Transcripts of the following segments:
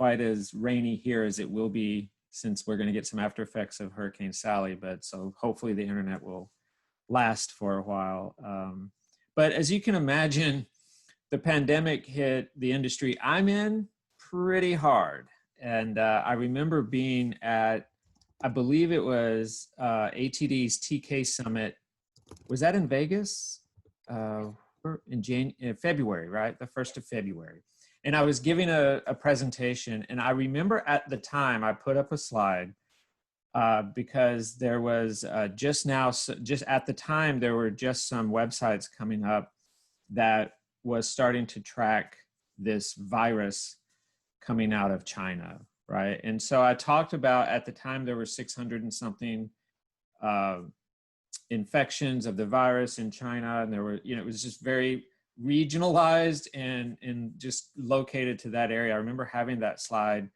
quite as rainy here as it will be, since we're going to get some after effects of Hurricane Sally, but so hopefully the internet will last for a while. But as you can imagine, the pandemic hit the industry I'm in pretty hard. And I remember being at, I believe it was ATD's TK Summit. Was that in Vegas? In February, right? The 1st of February. And I was giving a presentation, and I remember at the time I put up a slide because there was just at the time, there were just some websites coming up that was starting to track this virus coming out of China, right? And so I talked about, at the time, there were 600 and something infections of the virus in China, and there were, it was just very regionalized and just located to that area. I remember having that slide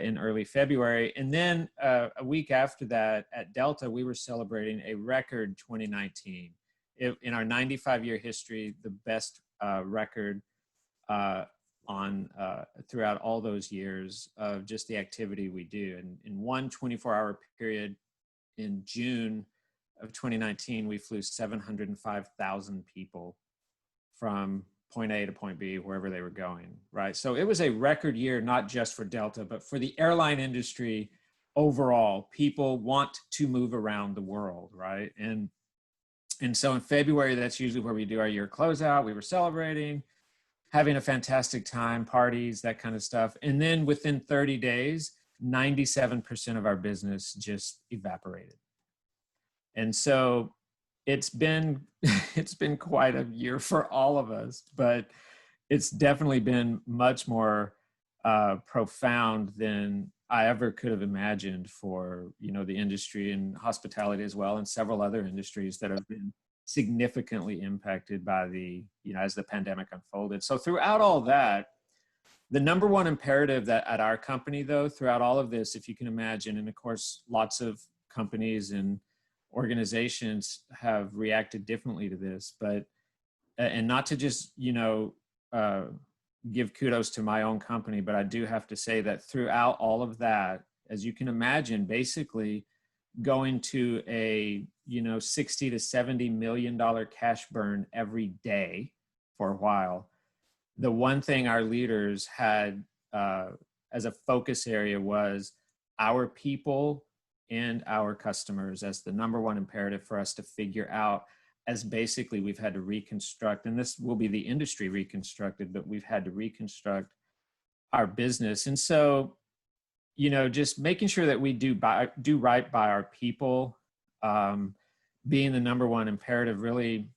in early February. And then a week after that at Delta, we were celebrating a record 2019. In our 95-year history, the best record throughout all those years of just the activity we do. And in one 24-hour period in June of 2019, we flew 705,000 people from point A to point B, wherever they were going, right? So it was a record year, not just for Delta, but for the airline industry overall. People want to move around the world, right? And so in February, that's usually where we do our year closeout. We were celebrating, having a fantastic time, parties, that kind of stuff. And then within 30 days, 97% of our business just evaporated. And so it's been quite a year for all of us, but it's definitely been much more profound than I ever could have imagined for, the industry and hospitality as well, and several other industries that have been significantly impacted by as the pandemic unfolded. So throughout all that, the number one imperative that at our company, though, throughout all of this, if you can imagine, and of course, lots of companies and organizations have reacted differently to this, but, and not to just, give kudos to my own company, but I do have to say that throughout all of that, as you can imagine, basically going to a, $60 to $70 million cash burn every day for a while. The one thing our leaders had as a focus area was our people and our customers as the number one imperative for us to figure out, as basically we've had to reconstruct, and this will be the industry reconstructed, but we've had to reconstruct our business. And so, just making sure that we do right by our people, being the number one imperative really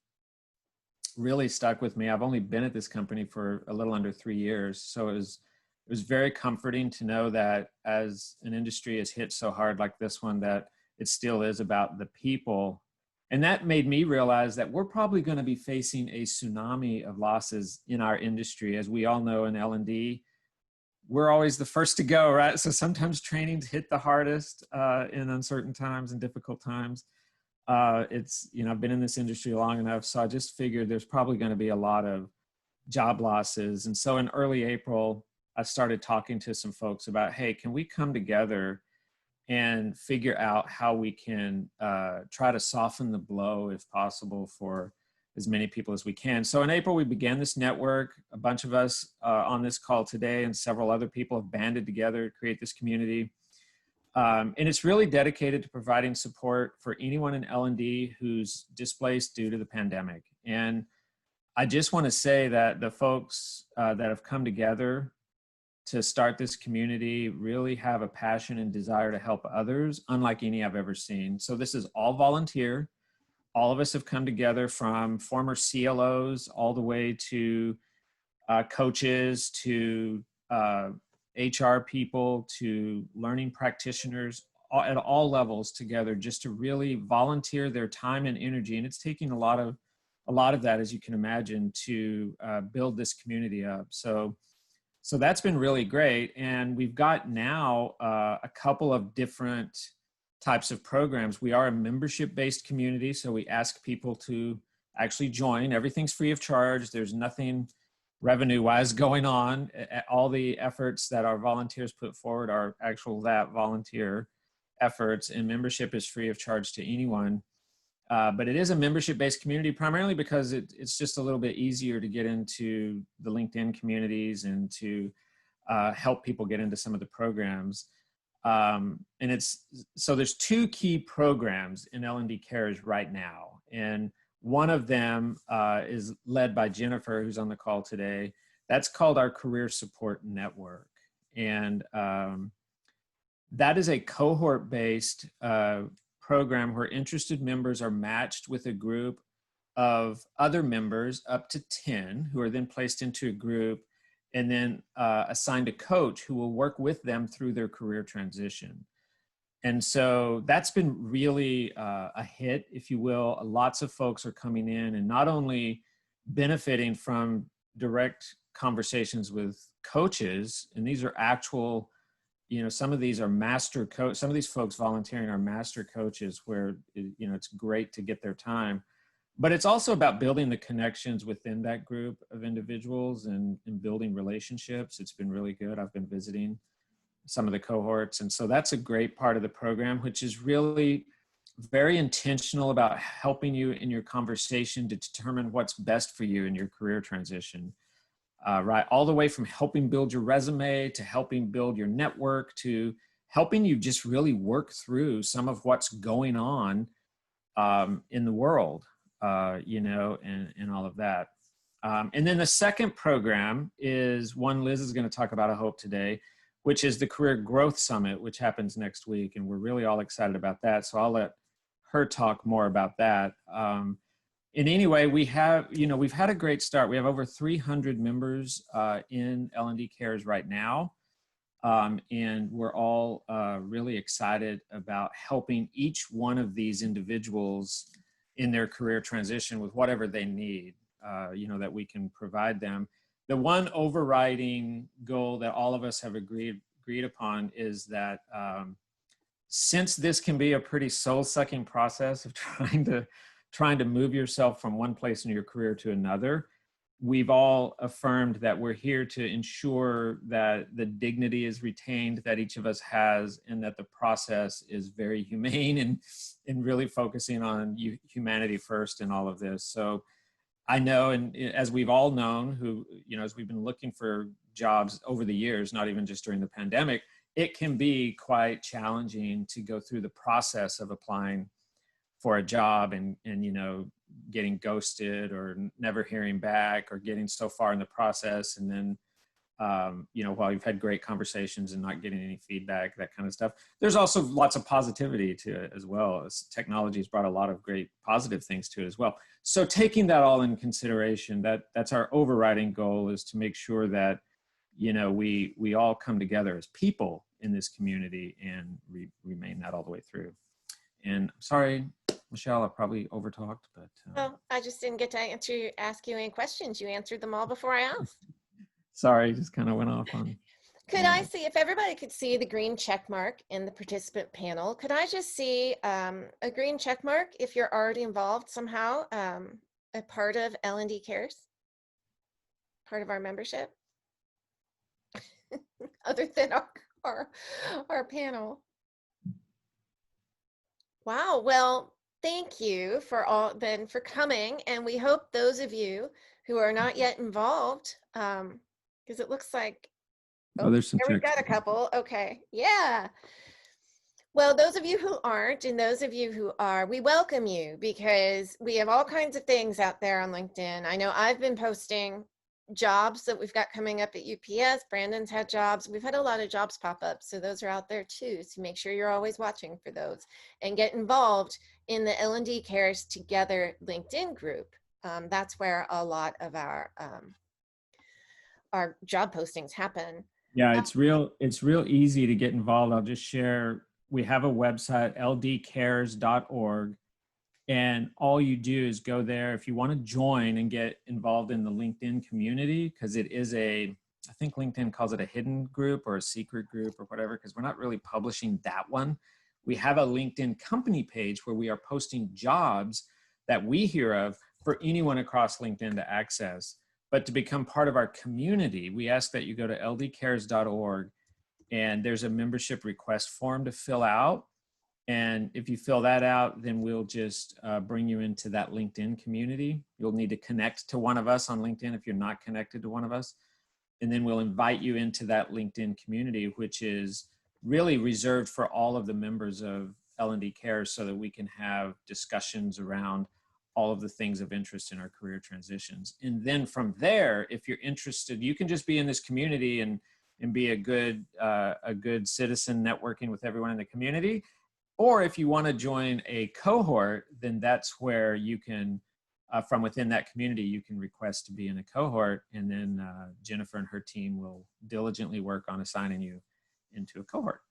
stuck with me. I've only been at this company for a little under 3 years. So it was very comforting to know that as an industry is hit so hard like this one, that it still is about the people. And that made me realize that we're probably going to be facing a tsunami of losses in our industry. As we all know, in L&D, we're always the first to go, right? So sometimes trainings hit the hardest in uncertain times and difficult times. I've been in this industry long enough, so I just figured there's probably going to be a lot of job losses. And so in early April, I started talking to some folks about, hey, can we come together and figure out how we can try to soften the blow, if possible, for as many people as we can. So in April, we began this network. A bunch of us on this call today and several other people have banded together to create this community. And it's really dedicated to providing support for anyone in L&D who's displaced due to the pandemic. And I just want to say that the folks that have come together to start this community really have a passion and desire to help others, unlike any I've ever seen. So this is all volunteer. All of us have come together, from former CLOs all the way to coaches, to HR people, to learning practitioners, at all levels together, just to really volunteer their time and energy. And it's taking a lot of that, as you can imagine, to build this community up. So that's been really great. And we've got now a couple of different types of programs. We are a membership-based community, so we ask people to actually join. Everything's free of charge. There's nothing revenue-wise going on. All the efforts that our volunteers put forward are that volunteer efforts, and membership is free of charge to anyone. But it is a membership-based community, primarily because it's just a little bit easier to get into the LinkedIn communities and to help people get into some of the programs. And so there's 2 key programs in L&D Cares right now. And one of them is led by Jennifer, who's on the call today. That's called our Career Support Network. And that is a cohort-based program where interested members are matched with a group of other members, up to 10, who are then placed into a group and then assigned a coach who will work with them through their career transition. And so that's been really a hit, if you will. Lots of folks are coming in and not only benefiting from direct conversations with coaches, and these are actual, some of these are master coach, some of these folks volunteering are master coaches where, it's great to get their time. But it's also about building the connections within that group of individuals and building relationships. It's been really good. I've been visiting some of the cohorts. And so that's a great part of the program, which is really very intentional about helping you in your conversation to determine what's best for you in your career transition. Right, all the way from helping build your resume to helping build your network to helping you just really work through some of what's going on in the world. And all of that. And then the second program is one Liz is going to talk about, I hope, today, which is the Career Growth Summit, which happens next week. And we're really all excited about that. So I'll let her talk more about that. And anyway, we've had a great start. We have over 300 members in L&D Cares right now. And we're all really excited about helping each one of these individuals in their career transition with whatever they need, that we can provide them. The one overriding goal that all of us have agreed upon is that since this can be a pretty soul-sucking process of trying to move yourself from one place in your career to another, we've all affirmed that we're here to ensure that the dignity is retained that each of us has, and that the process is very humane and really focusing on humanity first in all of this. So I know, and as we've all known, who, as we've been looking for jobs over the years, not even just during the pandemic, it can be quite challenging to go through the process of applying for a job and getting ghosted or never hearing back or getting so far in the process. And then, while you've had great conversations and not getting any feedback, that kind of stuff. There's also lots of positivity to it as well. As technology has brought a lot of great positive things to it as well. So taking that all in consideration, that's our overriding goal, is to make sure that, we all come together as people in this community and remain that all the way through. And I'm sorry, Michelle, I probably overtalked, but. Well, I just didn't get to ask you any questions. You answered them all before I asked. Sorry, just kind of went off on. Could I see, if everybody could see the green check mark in the participant panel, could I just see a green check mark if you're already involved somehow, a part of L&D Cares, part of our membership, other than our panel? Wow. Well, thank you for coming. And we hope those of you who are not yet involved, because it looks like, there's some we've got a couple. Okay. Yeah. Well, those of you who aren't, and those of you who are, we welcome you, because we have all kinds of things out there on LinkedIn. I know I've been posting jobs that we've got coming up at UPS. Brandon's had jobs. We've had a lot of jobs pop up. So those are out there too. So make sure you're always watching for those and get involved in the L&D Cares Together LinkedIn group. That's where a lot of our job postings happen. Yeah, it's real easy to get involved. I'll just share, we have a website, ldcares.org. And all you do is go there if you want to join and get involved in the LinkedIn community, because it is I think LinkedIn calls it a hidden group or a secret group or whatever, because we're not really publishing that one. We have a LinkedIn company page where we are posting jobs that we hear of for anyone across LinkedIn to access. But to become part of our community, we ask that you go to ldcares.org, and there's a membership request form to fill out. And if you fill that out, then we'll just bring you into that LinkedIn community. You'll need to connect to one of us on LinkedIn if you're not connected to one of us. And then we'll invite you into that LinkedIn community, which is really reserved for all of the members of L&D Cares, so that we can have discussions around all of the things of interest in our career transitions. And then from there, if you're interested, you can just be in this community and be a good citizen networking with everyone in the community. Or if you want to join a cohort, then that's where you can, from within that community, you can request to be in a cohort, and then Jennifer and her team will diligently work on assigning you into a cohort.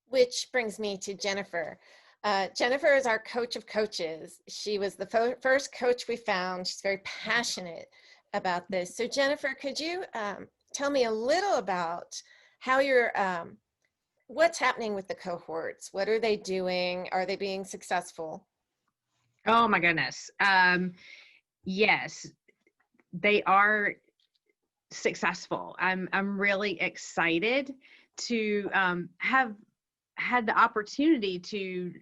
Which brings me to Jennifer. Jennifer is our coach of coaches. She was the first coach we found. She's very passionate about this. So Jennifer, could you tell me a little about how you're, what's happening with the cohorts? What are they doing? Are they being successful? Oh my goodness. Yes, they are successful. I'm really excited to have had the opportunity to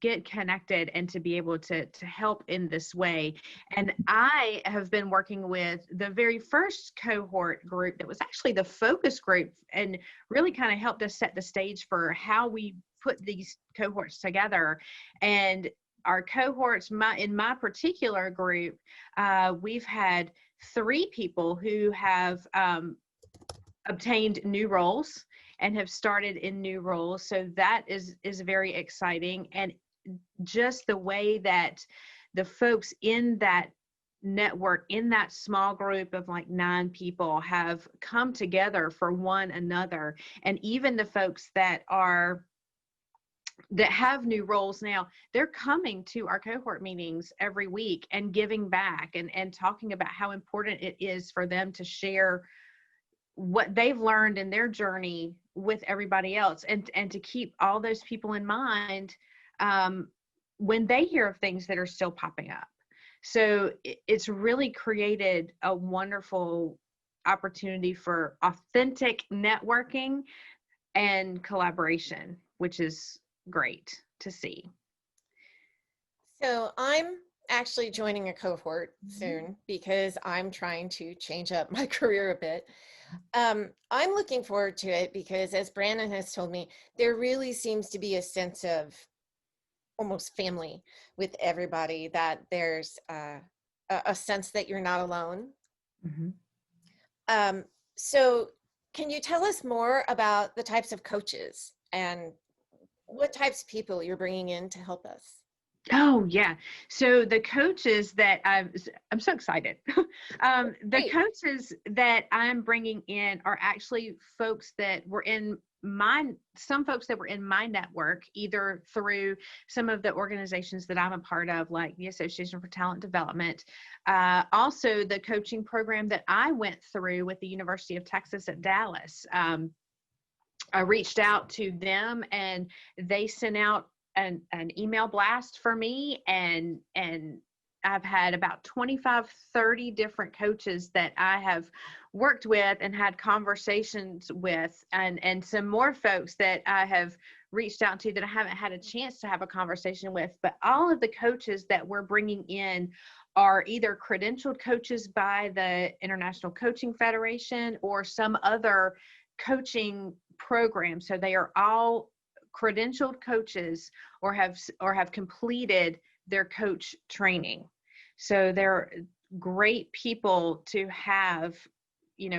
get connected and to be able to help in this way. And I have been working with the very first cohort group that was actually the focus group, and really kind of helped us set the stage for how we put these cohorts together. And our cohorts, in my particular group, we've had 3 people who have obtained new roles and have started in new roles. So that is very exciting. And just the way that the folks in that network, in that small group of like 9 people, have come together for one another. And even the folks that have new roles now, they're coming to our cohort meetings every week and giving back and talking about how important it is for them to share what they've learned in their journey with everybody else, and to keep all those people in mind when they hear of things that are still popping up. So it's really created a wonderful opportunity for authentic networking and collaboration, which is great to see. So I'm actually joining a cohort soon because I'm trying to change up my career a bit. I'm looking forward to it because, as Brandon has told me, there really seems to be a sense of almost family with everybody, that there's a sense that you're not alone. Mm-hmm. So can you tell us more about the types of coaches and what types of people you're bringing in to help us? Oh yeah. So the coaches that I'm so excited. The coaches that I'm bringing in are actually folks that were in some folks that were in my network, either through some of the organizations that I'm a part of, like the Association for Talent Development. Also the coaching program that I went through with the University of Texas at Dallas. I reached out to them and they sent out an email blast for me, and I've had about 25, 30 different coaches that I have worked with and had conversations with, and some more folks that I have reached out to that I haven't had a chance to have a conversation with. But all of the coaches that we're bringing in are either credentialed coaches by the International Coaching Federation or some other coaching program. So they are all credentialed coaches or have completed their coach training. So they're great people to have,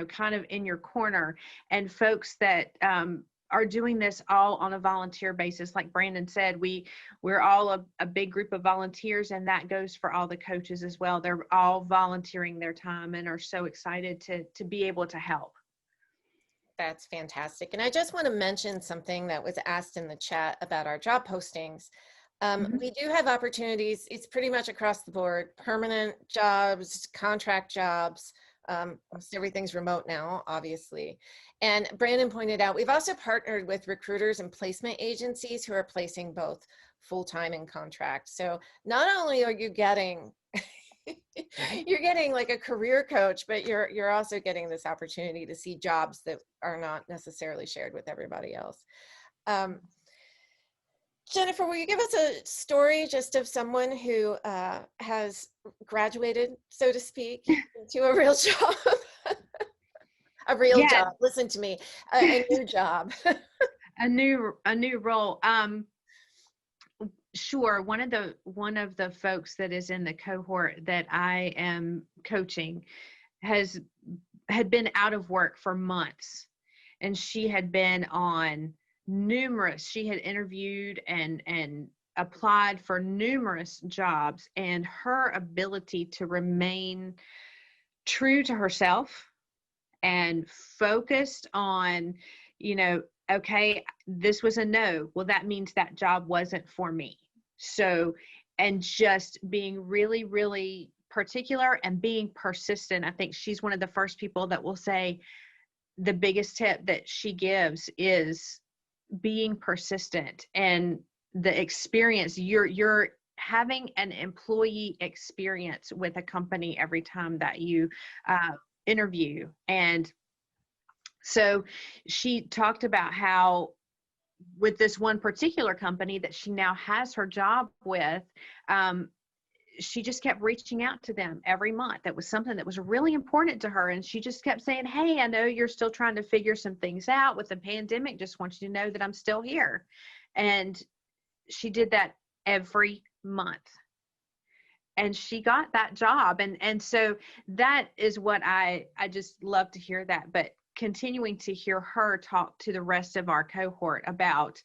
kind of in your corner, and folks that are doing this all on a volunteer basis. Like Brandon said, we're all a big group of volunteers, and that goes for all the coaches as well. They're all volunteering their time and are so excited to be able to help. That's fantastic. And I just want to mention something that was asked in the chat about our job postings. We do have opportunities. It's pretty much across the board: permanent jobs, contract jobs. Almost everything's remote now, obviously. And Brandon pointed out, we've also partnered with recruiters and placement agencies who are placing both full-time and contract. So not only are you getting You're getting like a career coach, but you're also getting this opportunity to see jobs that are not necessarily shared with everybody else. Jennifer, will you give us a story just of someone who has graduated, so to speak, into a real job? A real Yeah, job. Listen to me, a new job. a new role. Sure. One of the folks that is in the cohort that I am coaching had been out of work for months, and she had been on she had interviewed and applied for numerous jobs, and her ability to remain true to herself and focused on, okay, this was a no. Well, that means that job wasn't for me. So, and just being really, really particular and being persistent. I think she's one of the first people that will say the biggest tip that she gives is being persistent, and the experience you're having an employee experience with a company every time that you interview. And so she talked about how with this one particular company that she now has her job with, she just kept reaching out to them every month. That was something that was really important to her. And she just kept saying, hey, I know you're still trying to figure some things out with the pandemic. Just want you to know that I'm still here. And she did that every month. And she got that job. And so that is what I just love to hear that. But continuing to hear her talk to the rest of our cohort about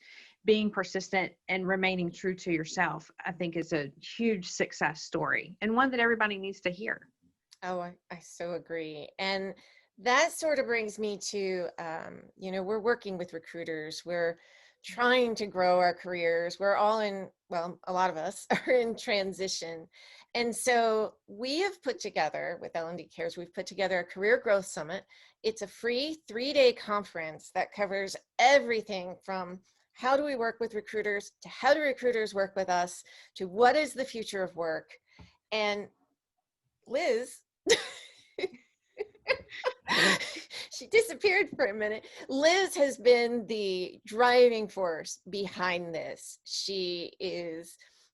being persistent and remaining true to yourself, I think is a huge success story, and one that everybody needs to hear. Oh, I so agree. And that sort of brings me to, we're working with recruiters. We're trying to grow our careers. We're all in, well, a lot of us are in transition. And so we have put together with L&D Cares, we've put together a career growth summit. It's a free 3-day conference that covers everything from how do we work with recruiters to how do recruiters work with us to what is the future of work. And Liz, she disappeared for a minute. Liz has been the driving force behind this. She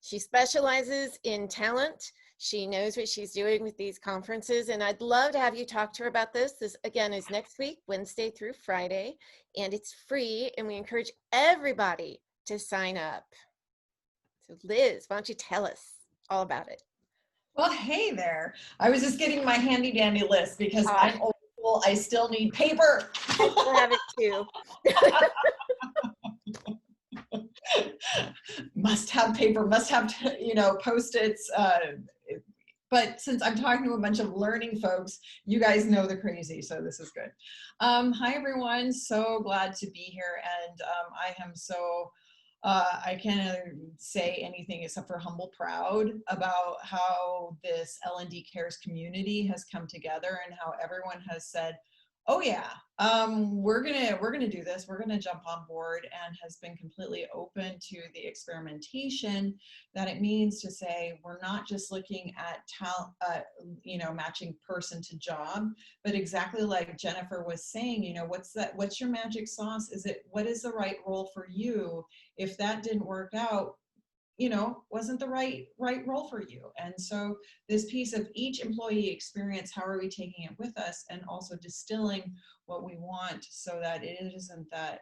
specializes in talent. She knows what she's doing with these conferences, and I'd love to have you talk to her about this. This, again, is next week, Wednesday through Friday, and it's free, and we encourage everybody to sign up. So Liz, why don't you tell us all about it? Well, hey there. I was just getting my handy dandy list because I'm old school. I still need paper. I still have it too. Must have paper, must have, Post-its. But since I'm talking to a bunch of learning folks, you guys know the crazy, so this is good. Hi, everyone. So glad to be here. And I am so, I can't say anything except for humble proud about how this L&D Cares community has come together and how everyone has said, oh yeah, we're gonna do this. We're gonna jump on board, and has been completely open to the experimentation that it means to say we're not just looking at talent, matching person to job, but exactly like Jennifer was saying, what's your magic sauce? What is the right role for you? If that didn't work out, wasn't the right role for you. And so this piece of each employee experience, how are we taking it with us, and also distilling what we want so that it isn't that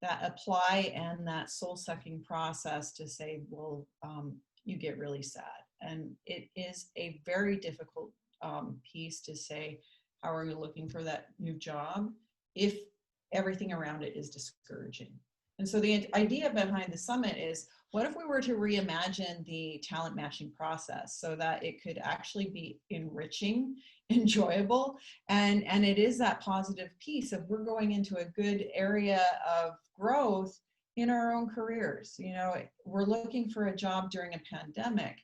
that apply and that soul-sucking process to say, well, you get really sad. And it is a very difficult piece to say, how are you looking for that new job if everything around it is discouraging? And so the idea behind the summit is, what if we were to reimagine the talent matching process so that it could actually be enriching, enjoyable, and it is that positive piece of we're going into a good area of growth in our own careers. We're looking for a job during a pandemic,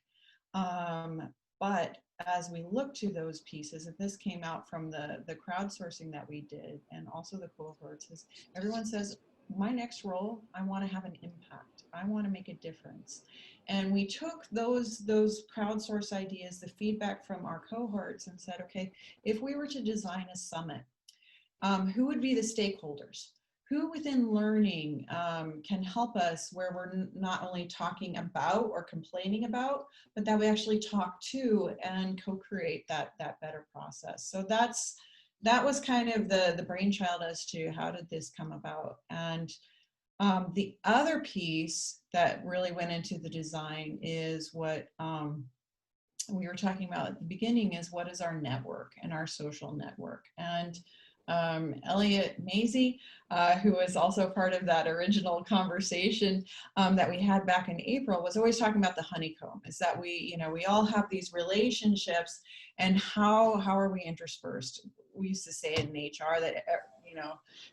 but as we look to those pieces, and this came out from the crowdsourcing that we did, and also the cohorts, is everyone says, my next role, I want to have an impact. I want to make a difference. And we took those crowdsource ideas, the feedback from our cohorts, and said, okay, if we were to design a summit, who would be the stakeholders? Who within learning can help us where we're not only talking about or complaining about, but that we actually talk to and co-create that better process. So that was kind of the brainchild as to how did this come about. And the other piece that really went into the design is what we were talking about at the beginning, is what is our network and our social network. And Elliot Mazie, who was also part of that original conversation that we had back in April, was always talking about the honeycomb, is that we all have these relationships, and how are we interspersed? We used to say in HR that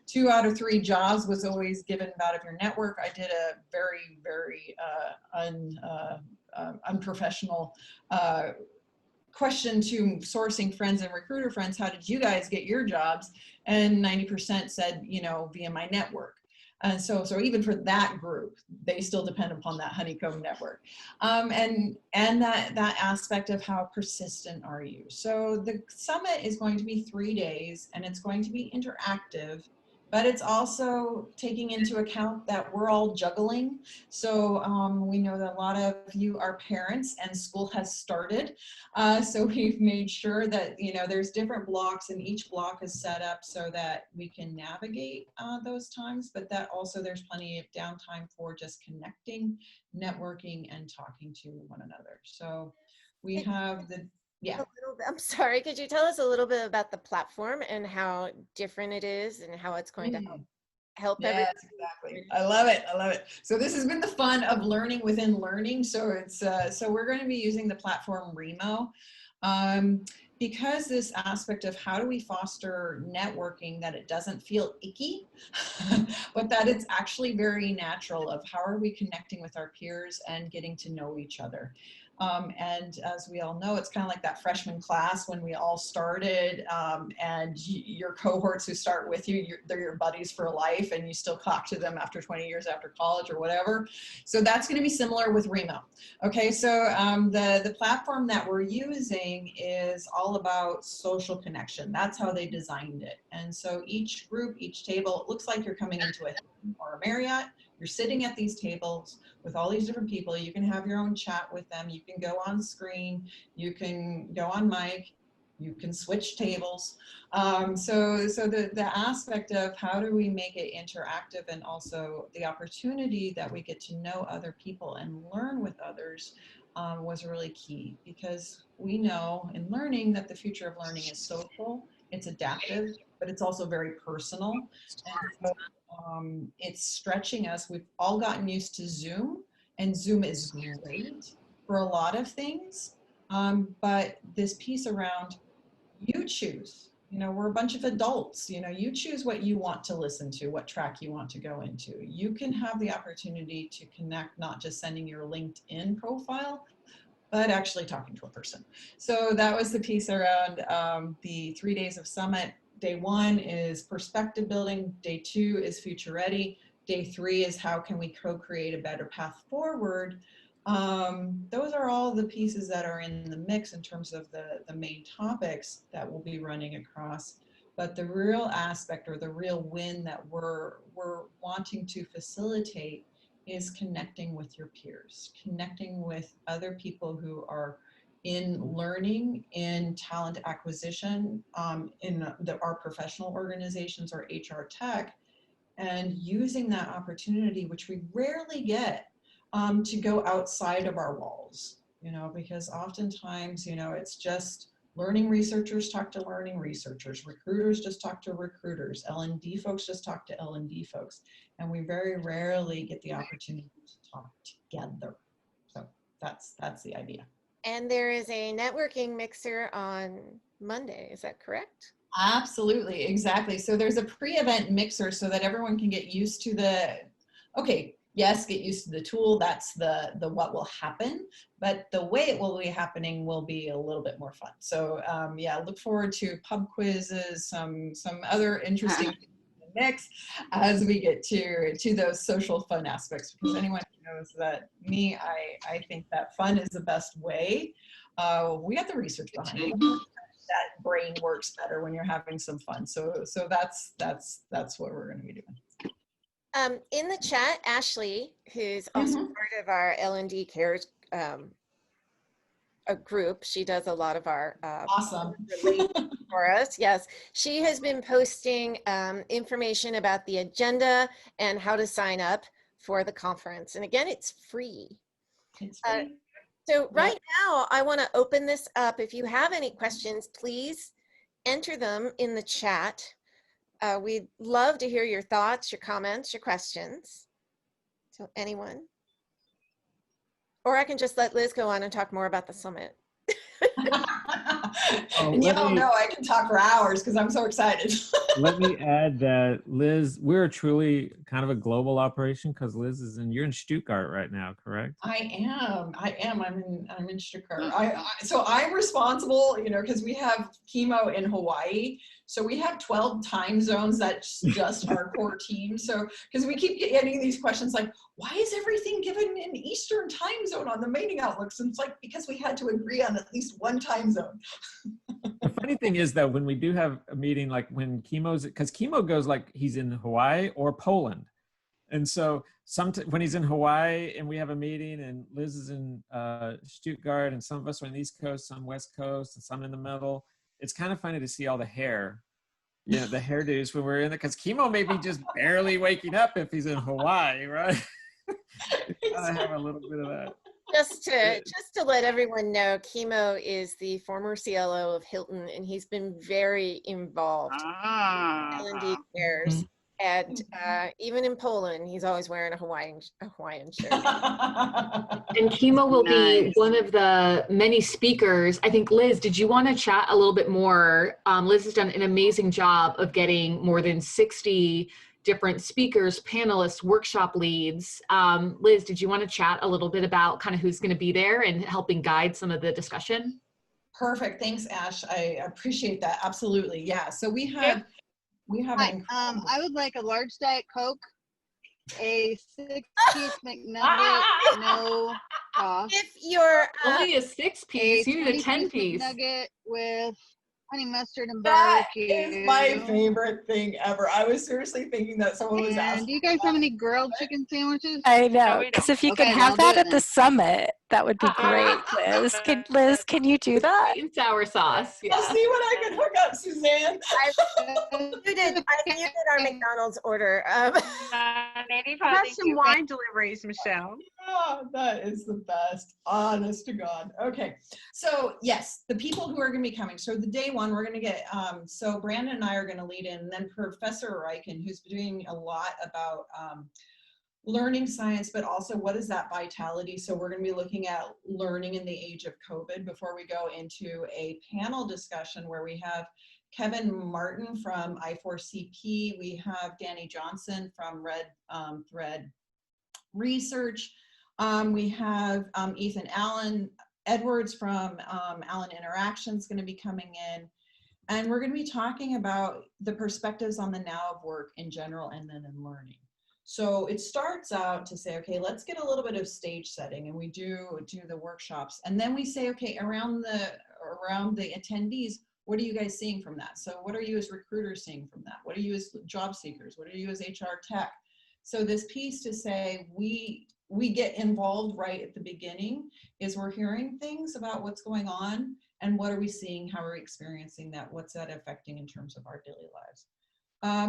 2 out of 3 jobs was always given out of your network. I did a very, very unprofessional question to sourcing friends and recruiter friends, how did you guys get your jobs? And 90% said, via my network. And so even for that group, they still depend upon that honeycomb network. And that aspect of how persistent are you? So the summit is going to be 3 days, and it's going to be interactive, but it's also taking into account that we're all juggling. So we know that a lot of you are parents and school has started. So we've made sure that, there's different blocks, and each block is set up so that we can navigate those times, but that also there's plenty of downtime for just connecting, networking, and talking to one another. So we have yeah. I'm sorry, could you tell us a little bit about the platform and how different it is and how it's going to help everyone? Yes, exactly. I love it. So this has been the fun of learning within learning. So it's so we're going to be using the platform Remo. Because this aspect of how do we foster networking that it doesn't feel icky, but that it's actually very natural, of how are we connecting with our peers and getting to know each other. And as we all know, it's kind of like that freshman class when we all started, and your cohorts who start with you, they're your buddies for life, and you still talk to them after 20 years after college or whatever. So that's going to be similar with Remo. Okay, so the platform that we're using is all about social connection. That's how they designed it. And so each group, each table, it looks like you're coming into a Hilton or a Marriott. You're sitting at these tables with all these different people. You can have your own chat with them. You can go on screen. You can go on mic. You can switch tables. So the aspect of how do we make it interactive, and also the opportunity that we get to know other people and learn with others was really key, because we know in learning that the future of learning is social, it's adaptive, but it's also very personal. And so it's stretching us. We've all gotten used to Zoom, and Zoom is great for a lot of things. But this piece around, you choose, we're a bunch of adults, you choose what you want to listen to, what track you want to go into. You can have the opportunity to connect, not just sending your LinkedIn profile, but actually talking to a person. So that was the piece around the 3 days of summit. Day 1 is perspective building. Day 2 is future ready. Day 3 is how can we co-create a better path forward. Those are all the pieces that are in the mix in terms of the main topics that we'll be running across. But the real aspect, or the real win that we're wanting to facilitate, is connecting with your peers, connecting with other people who are in learning, in talent acquisition, in our professional organizations or HR tech, and using that opportunity, which we rarely get, to go outside of our walls, because oftentimes, it's just learning researchers talk to learning researchers, recruiters just talk to recruiters, L&D folks just talk to L&D folks, and we very rarely get the opportunity to talk together. So that's the idea. And there is a networking mixer on Monday, is that correct? Absolutely, exactly. So there's a pre-event mixer so that everyone can get used to get used to the tool. That's the what will happen, but the way it will be happening will be a little bit more fun. So yeah, look forward to pub quizzes, some other interesting mix as we get to those social fun aspects, because anyone who knows that me, I think that fun is the best way. We got the research behind it. That brain works better when you're having some fun. So that's what we're going to be doing. In the chat, Ashley, who's also part of our L&D Cares a group, she does a lot of our Awesome for us. Yes, she has been posting information about the agenda and how to sign up for the conference. And again, it's free. It's free. So right now, I want to open this up. If you have any questions, please enter them in the chat. We'd love to hear your thoughts, your comments, your questions. So anyone? Or I can just let Liz go on and talk more about the summit. And you don't know, I can talk for hours because I'm so excited. Let me add that, Liz, we're truly kind of a global operation because Liz you're in Stuttgart right now, correct? I am. I'm in Stuttgart. So I'm responsible, because we have chemo in Hawaii. So we have 12 time zones. That's just our core team. So, because we keep getting these questions like, why is everything given in Eastern time zone on the meeting outlooks? And it's like, because we had to agree on at least one time zone. The funny thing is that when we do have a meeting, like when because chemo goes like he's in Hawaii or Poland. And so when he's in Hawaii and we have a meeting and Liz is in Stuttgart and some of us are on the East Coast, some West Coast, and some in the middle, it's kind of funny to see all the hair, the hairdos when we're in there, because chemo may be just barely waking up if he's in Hawaii, right? I have a little bit of that. Just to let everyone know, Chemo is the former CLO of Hilton, and he's been very involved in L&D Cares. And even in Poland, he's always wearing a Hawaiian shirt. And Chemo will be one of the many speakers. I think, Liz, did you want to chat a little bit more? Liz has done an amazing job of getting more than 60 different speakers, panelists, workshop leads. Liz, did you want to chat a little bit about kind of who's going to be there and helping guide some of the discussion? Perfect. Thanks, Ash. I appreciate that. Absolutely. Yeah. So we have I would like a large Diet Coke, a 6-piece McNugget, no sauce. If you're only a 6-piece, you need a 10-piece. McNugget with honey mustard and that barbecue. Is my favorite thing ever. I was seriously thinking that someone was asking. Do you guys have any grilled chicken sandwiches? I know, because if you could have that at the summit, that would be great, Liz. Can you do that? Sweet and sour sauce. Yeah. I'll see what I can hook up, Suzanne. I muted our McDonald's order. Maybe have some wine deliveries, Michelle. Oh, that is the best. Honest to God. Okay. So yes, the people who are going to be coming. So the day one, we're going to get, so Brandon and I are going to lead in, and then Professor Reichen, who's doing a lot about learning science, but also what is that vitality? So we're going to be looking at learning in the age of COVID before we go into a panel discussion where we have Kevin Martin from I4CP. We have Danny Johnson from Red Thread Research. We have Ethan Allen Edwards from Allen Interactions going to be coming in. And we're going to be talking about the perspectives on the now of work in general and then in learning. So it starts out to say, okay, let's get a little bit of stage setting, and we do the workshops. And then we say, okay, around the attendees, what are you guys seeing from that? So what are you as recruiters seeing from that? What are you as job seekers? What are you as HR tech? So this piece to say we get involved right at the beginning is we're hearing things about what's going on and what are we seeing, how are we experiencing that, what's that affecting in terms of our daily lives.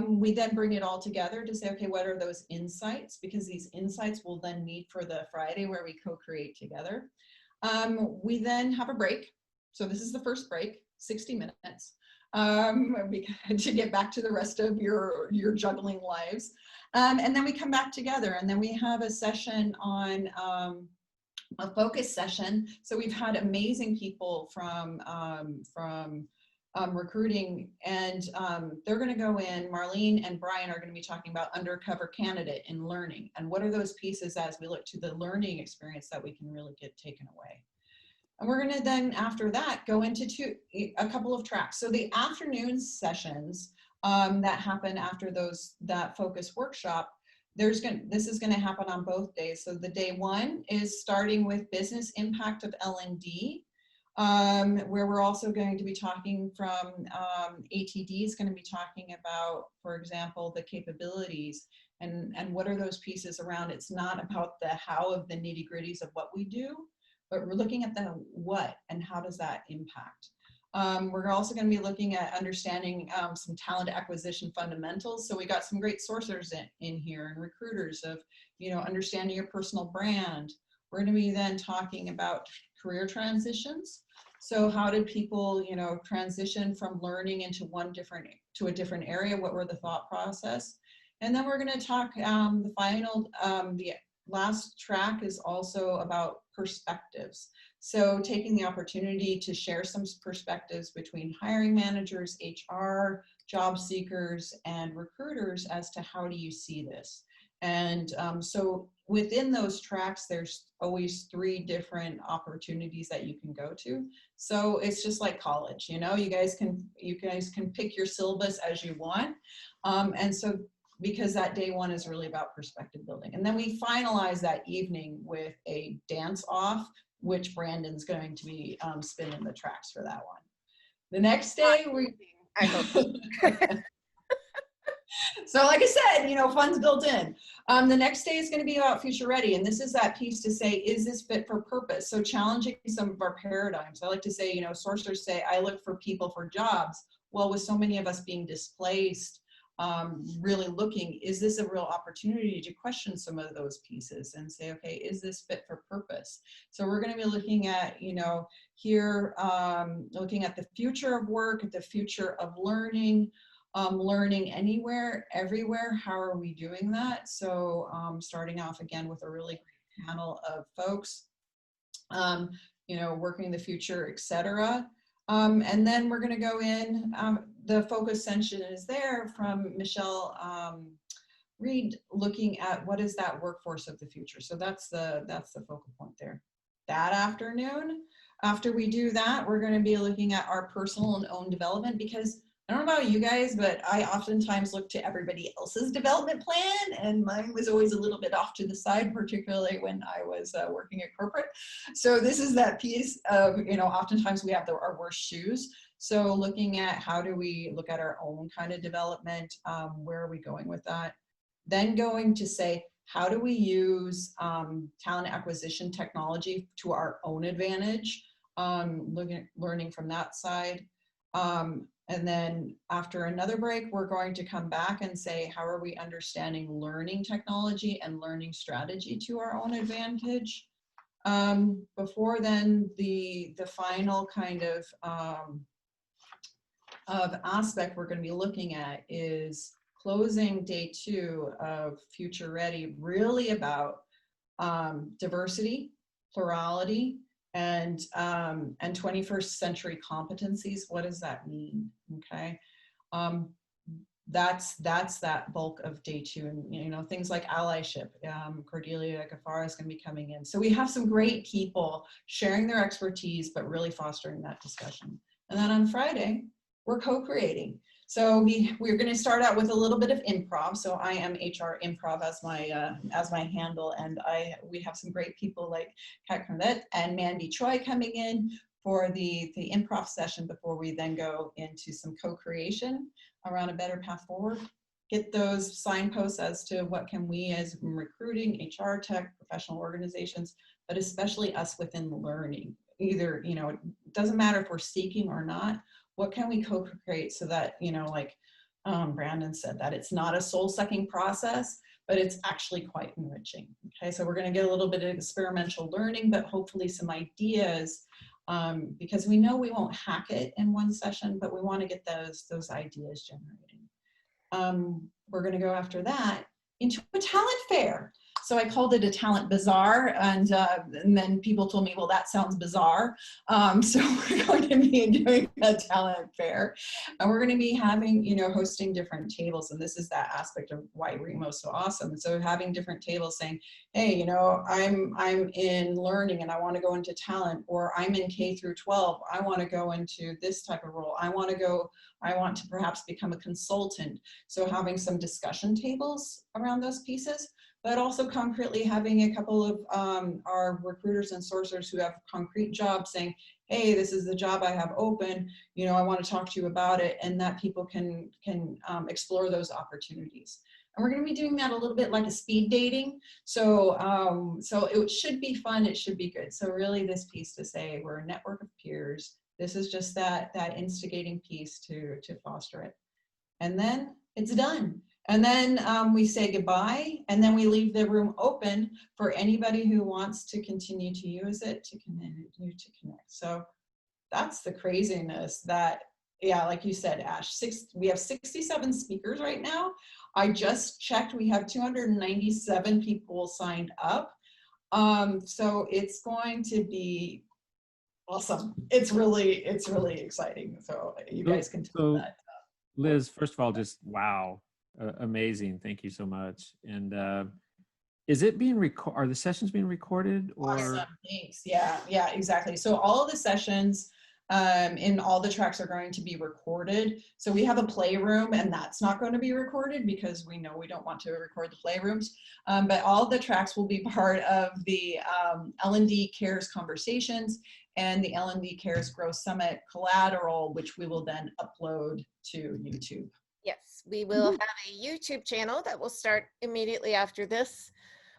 We then bring it all together to say, okay, what are those insights? Because these insights will then meet for the Friday where we co-create together. We then have a break. So this is the first break, 60 minutes, to get back to the rest of your juggling lives. And then we come back together, and then we have a session on a focus session. So we've had amazing people from recruiting, and they're going to go in. Marlene and Brian are going to be talking about undercover candidate in learning, and what are those pieces as we look to the learning experience that we can really get taken away. And we're going to then, after that, go into a couple of tracks. So the afternoon sessions that happen after that focus workshop. This is going to happen on both days. So the day one is starting with business impact of L&D, where we're also going to be talking from ATD is going to be talking about, for example, the capabilities and what are those pieces around. It's not about the how of the nitty gritties of what we do, but we're looking at the what and how does that impact. We're also going to be looking at understanding some talent acquisition fundamentals. So we got some great sourcers in here and recruiters of, understanding your personal brand. We're going to be then talking about career transitions. So how did people, transition from learning into a different area? What were the thought process? And then we're going to talk the last track is also about perspectives. So taking the opportunity to share some perspectives between hiring managers, HR, job seekers, and recruiters as to how do you see this. And so within those tracks, there's always 3 different opportunities that you can go to. So it's just like college, you guys can pick your syllabus as you want. And so because that day one is really about perspective building. And then we finalize that evening with a dance off, which Brandon's going to be spinning the tracks for that one. The next day, I hope. So like I said, fun's built in. The next day is going to be about future ready. And this is that piece to say, is this fit for purpose? So challenging some of our paradigms. I like to say, sourcers say, I look for people for jobs. Well, with so many of us being displaced, really looking, is this a real opportunity to question some of those pieces and say, okay, is this fit for purpose? So we're going to be looking at, here, looking at the future of work, the future of learning, learning anywhere, everywhere. How are we doing that? So starting off again with a really great panel of folks, working the future, etc. And then we're going to go in, the focus session is there from Michelle Reed, looking at what is that workforce of the future. So that's the focal point there. That afternoon, after we do that, we're going to be looking at our personal and own development, because I don't know about you guys, but I oftentimes look to everybody else's development plan, and mine was always a little bit off to the side, particularly when I was working at corporate. So this is that piece of, oftentimes we have our worst shoes. So looking at how do we look at our own kind of development, where are we going with that? Then going to say, how do we use talent acquisition technology to our own advantage? Learning from that side. And then after another break, we're going to come back and say, how are we understanding learning technology and learning strategy to our own advantage? Before then, the final kind of aspect we're going to be looking at is closing day 2 of Future Ready, really about diversity, plurality, and 21st century competencies. What does that mean? Okay, that's that bulk of day 2, and things like allyship. Cordelia Gaffar is going to be coming in. So we have some great people sharing their expertise, but really fostering that discussion. And then on Friday, we're co-creating. So we're going to start out with a little bit of improv. So I am HR Improv as my handle, and we have some great people like Kat Cornette and Mandy Choi coming in for the improv session before we then go into some co-creation around a better path forward. Get those signposts as to what can we as recruiting, HR tech, professional organizations, but especially us within learning. Either, it doesn't matter if we're seeking or not. What can we co-create so that, like Brandon said, that it's not a soul-sucking process, but it's actually quite enriching. Okay, so we're going to get a little bit of experimental learning, but hopefully some ideas, because we know we won't hack it in one session, but we want to get those ideas generating. We're going to go after that into a talent fair. So I called it a talent bazaar, and then people told me, well, that sounds bizarre. So we're going to be doing a talent fair, and we're going to be having, hosting different tables. And this is that aspect of why Remo is so awesome. So having different tables saying, hey, I'm in learning and I want to go into talent, or I'm in K through 12. I want to go into this type of role. I want to perhaps become a consultant. So having some discussion tables around those pieces, but also concretely having a couple of our recruiters and sourcers who have concrete jobs saying, hey, this is the job I have open, I want to talk to you about it, and that people can explore those opportunities. And we're going to be doing that a little bit like a speed dating. So it should be fun. It should be good. So really this piece to say we're a network of peers. This is just that instigating piece to foster it. And then it's done. And then we say goodbye, and then we leave the room open for anybody who wants to continue to use it to continue to connect. So that's the craziness that, yeah, like you said, Ash, we have 67 speakers right now. I just checked, we have 297 people signed up. So it's going to be awesome. It's really exciting. So you guys can tell that. Liz, first of all, just wow. Amazing. Thank you so much. And is it being recorded? Are the sessions being recorded? Or? Awesome. Thanks. Yeah, exactly. So all of the sessions in all the tracks are going to be recorded. So we have a playroom, and that's not going to be recorded because we know we don't want to record the playrooms. But all of the tracks will be part of the L&D Cares Conversations and the L&D Cares Growth Summit collateral, which we will then upload to YouTube. Yes, we will have a YouTube channel that will start immediately after this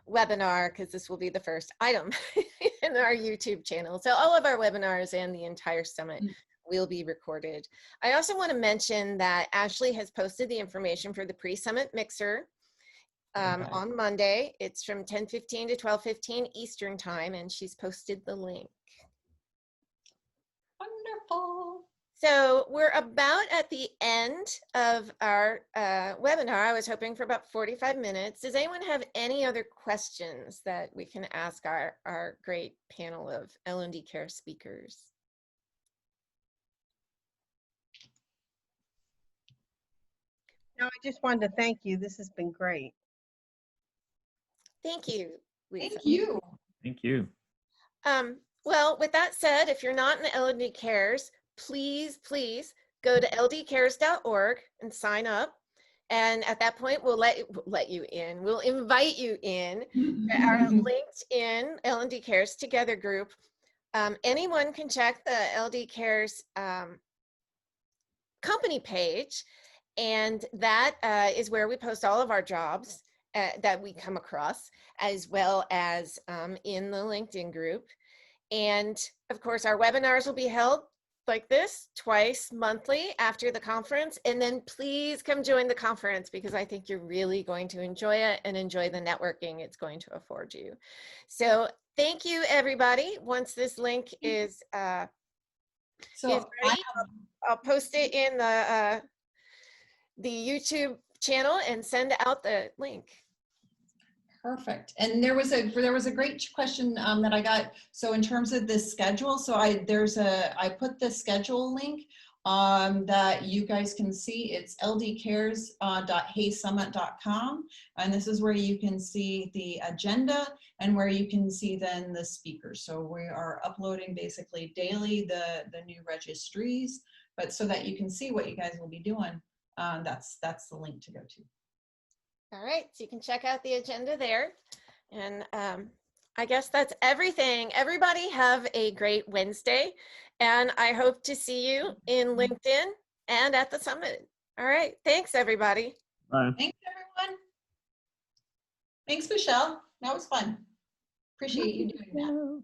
webinar, because this will be the first item in our YouTube channel. So all of our webinars and the entire summit will be recorded. I also want to mention that Ashley has posted the information for the pre-summit mixer on Monday. It's from 10:15 to 12:15 Eastern time, and she's posted the link. Wonderful. So we're about at the end of our webinar. I was hoping for about 45 minutes. Does anyone have any other questions that we can ask our great panel of L&D Care speakers? No, I just wanted to thank you. This has been great. Thank you, Lisa. Thank you. Thank you. Well, with that said, if you're not in L&D Cares, please go to ldcares.org and sign up. And at that point, we'll let you in. We'll invite you in our LinkedIn L&D Cares Together group. Anyone can check the LD Cares company page, and that is where we post all of our jobs that we come across, as well as in the LinkedIn group. And of course, our webinars will be held like this twice monthly after the conference. And then please come join the conference, because I think you're really going to enjoy it and enjoy the networking it's going to afford you. So thank you, everybody. Once this link is ready, I'll post it in the YouTube channel and send out the link. Perfect. And there was a great question that I got. So in terms of the schedule, so I put the schedule link that you guys can see. It's ldcares.heysummit.com, and this is where you can see the agenda and where you can see then the speakers. So we are uploading basically daily the new registries, but so that you can see what you guys will be doing. That's the link to go to. All right, so you can check out the agenda there. And I guess that's everything. Everybody have a great Wednesday, and I hope to see you in LinkedIn and at the summit. All right, thanks everybody. Bye. Thanks everyone. Thanks, Michelle. That was fun. Appreciate you doing that.